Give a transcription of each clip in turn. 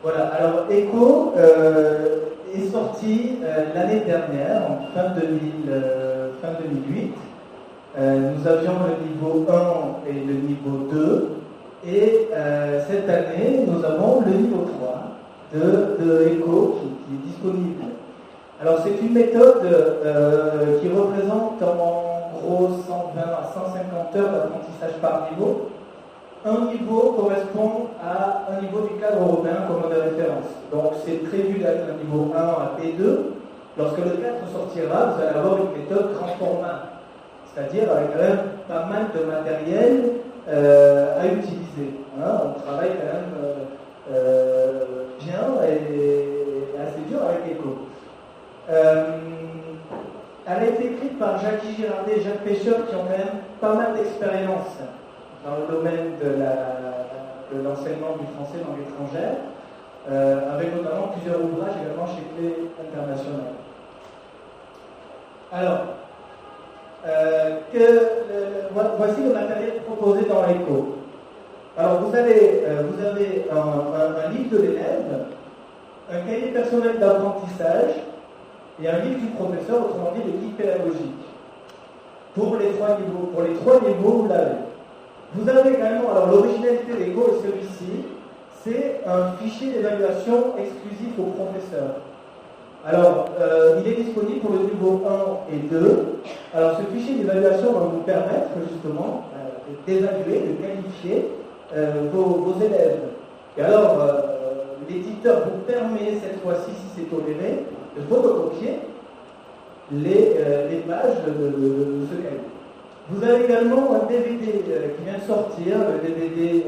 Voilà, alors ECHO est sorti l'année dernière, en fin 2008. Nous avions le niveau 1 et le niveau 2. Et cette année, nous avons le niveau 3 de ECHO qui est disponible. Alors c'est une méthode qui représente en gros 120 à 150 heures d'apprentissage par niveau. Un niveau correspond à un niveau du cadre européen commun de référence. Donc c'est prévu d'être un niveau 1 à P2. Lorsque le 4 sortira, vous allez avoir une méthode grand format, c'est-à-dire avec quand même pas mal de matériel à utiliser. Hein, on travaille quand même bien et assez dur avec ECHO. Elle a été écrite par Jackie Girardet et Jacques Pêcheur qui ont quand même pas mal d'expérience dans le domaine de l'enseignement du français langue étrangère, avec notamment plusieurs ouvrages également chez Clé International. Alors, voici le matériel proposé dans ECHO. Alors, vous avez un livre de l'élève, un cahier personnel d'apprentissage et un livre du professeur, autrement dit le guide pédagogique. Pour les trois niveaux, vous l'avez. Vous avez également, alors l'originalité d'ECHO est celui-ci, c'est un fichier d'évaluation exclusif aux professeurs. Alors, il est disponible pour le niveau 1 et 2. Alors, ce fichier d'évaluation va vous permettre justement d'évaluer, de qualifier vos élèves. Et alors, l'éditeur vous permet cette fois-ci, si c'est toléré, de photocopier les pages de ce cahier. Vous avez également un DVD qui vient de sortir, le DVD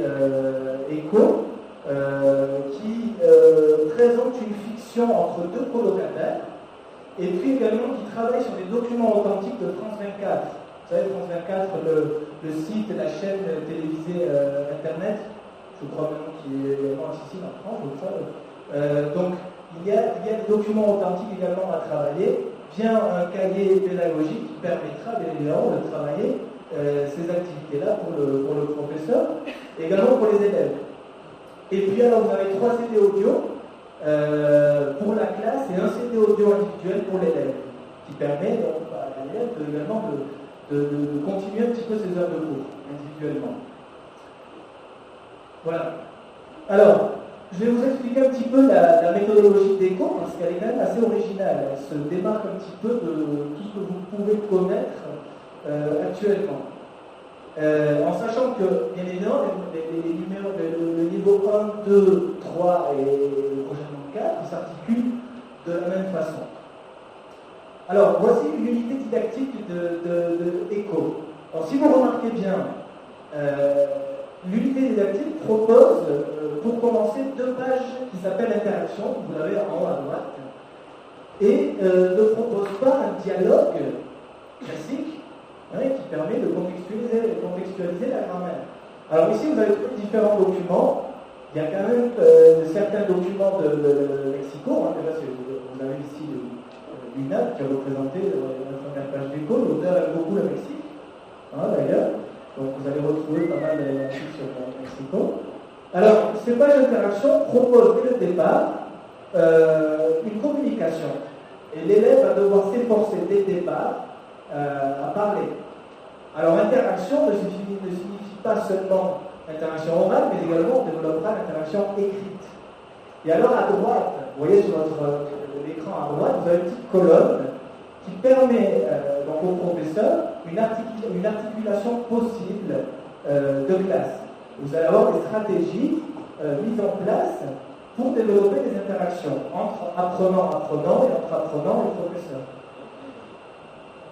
ECHO, qui présente une fiction entre deux colocataires, et puis également qui travaille sur des documents authentiques de France 24. Vous savez, France 24, le site, la chaîne télévisée Internet, je crois même qu'il est également accessible en France, je crois. Donc, il y a des documents authentiques également à travailler, vient un cahier pédagogique qui permettra bien évidemment de travailler ces activités-là pour le professeur, et également pour les élèves. Et puis alors vous avez 3 CD audio pour la classe et un CD audio individuel pour l'élève, qui permet donc à l'élève également de continuer un petit peu ses heures de cours individuellement. Voilà. Alors, je vais vous expliquer un petit peu la méthodologie d'ECHO, parce qu'elle est quand même assez originale. Elle se démarque un petit peu de tout ce que vous pouvez connaître actuellement. En sachant que, bien évidemment, les numéros, le niveau 1, 2, 3 et prochainement 4, ils s'articulent de la même façon. Alors, voici l'unité didactique de ECHO. Alors, si vous remarquez bien, l'unité didactique propose, pour commencer, 2 pages qui s'appellent interaction, vous l'avez en haut à droite, et ne propose pas un dialogue classique qui permet de contextualiser la grammaire. Alors ici, vous avez différents documents. Il y a quand même certains documents de lexicaux. Déjà, vous avez ici l'UNAP qui a représenté la première page d'ECHO. L'auteur aime beaucoup le Mexique, d'ailleurs. Donc vous allez retrouver pas mal d'articles sur le lexicaux. Alors, ces pages d'interaction proposent dès le départ une communication. Et l'élève va devoir s'efforcer dès le départ à parler. Alors, interaction ne signifie pas seulement interaction orale, mais également on développera l'interaction écrite. Et alors, à droite, vous voyez sur l'écran à droite, vous avez une petite colonne qui permet donc au professeur une articulation possible de classe. Vous allez avoir des stratégies mises en place pour développer des interactions entre apprenant et entre apprenant et professeur.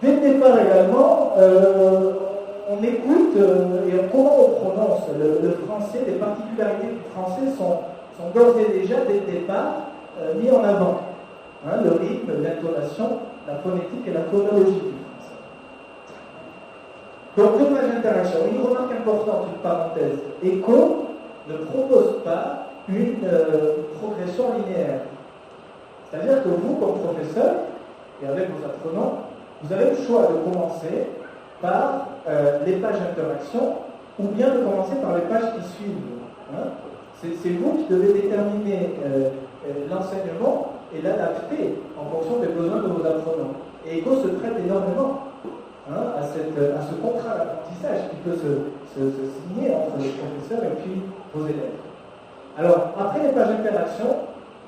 Dès le départ également, on écoute et comment on prononce le français. Les particularités du français sont d'ores et déjà, dès le départ, mis en avant. Le rythme, l'intonation, la phonétique et la phonologie du français. Donc, 2 pages d'interaction. Une remarque importante, une parenthèse. ECHO ne propose pas une progression linéaire. C'est-à-dire que vous, comme professeur, et avec vos apprenants, vous avez le choix de commencer par les pages d'interaction ou bien de commencer par les pages qui suivent. Hein. C'est vous qui devez déterminer l'enseignement et l'adapter en fonction des besoins de vos apprenants. Et ECHO se prête énormément à ce contrat d'apprentissage qui peut se signer entre les professeurs et puis vos élèves. Alors, après les pages d'interaction,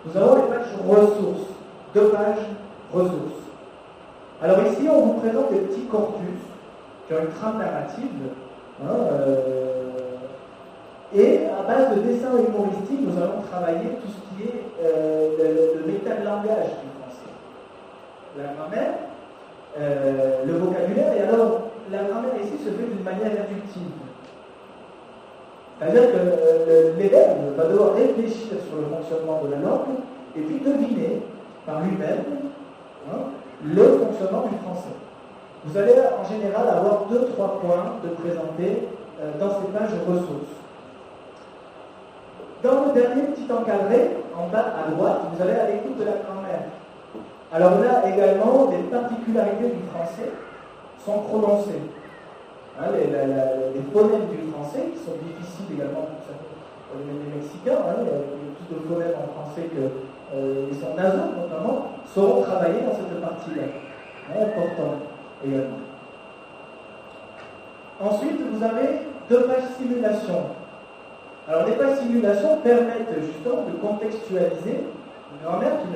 nous avons les pages ressources. 2 pages ressources. Alors ici, on vous présente des petits corpus qui ont une trame narrative. Et à base de dessins humoristiques, nous allons travailler tout ce qui est le méta-langage du français. La grammaire, le vocabulaire, et alors la grammaire ici se fait d'une manière inductive. C'est-à-dire que l'élève va devoir réfléchir sur le fonctionnement de la langue et puis deviner par lui-même le fonctionnement du français. Vous allez en général avoir 2-3 points de présenter dans ces pages ressources. Dans le dernier petit encadré, en bas à droite, vous allez à l'écoute de la grammaire. Alors là également, les particularités du français sont prononcées. Les phonèmes du français, qui sont difficiles également pour les Mexicains, il y a plus de phonèmes en français qu'ils sont nasaux notamment, seront travaillés dans cette partie-là. Important également. Ensuite, vous avez 2 pages simulation. Alors, les pages simulation permettent justement de contextualiser une grammaire qui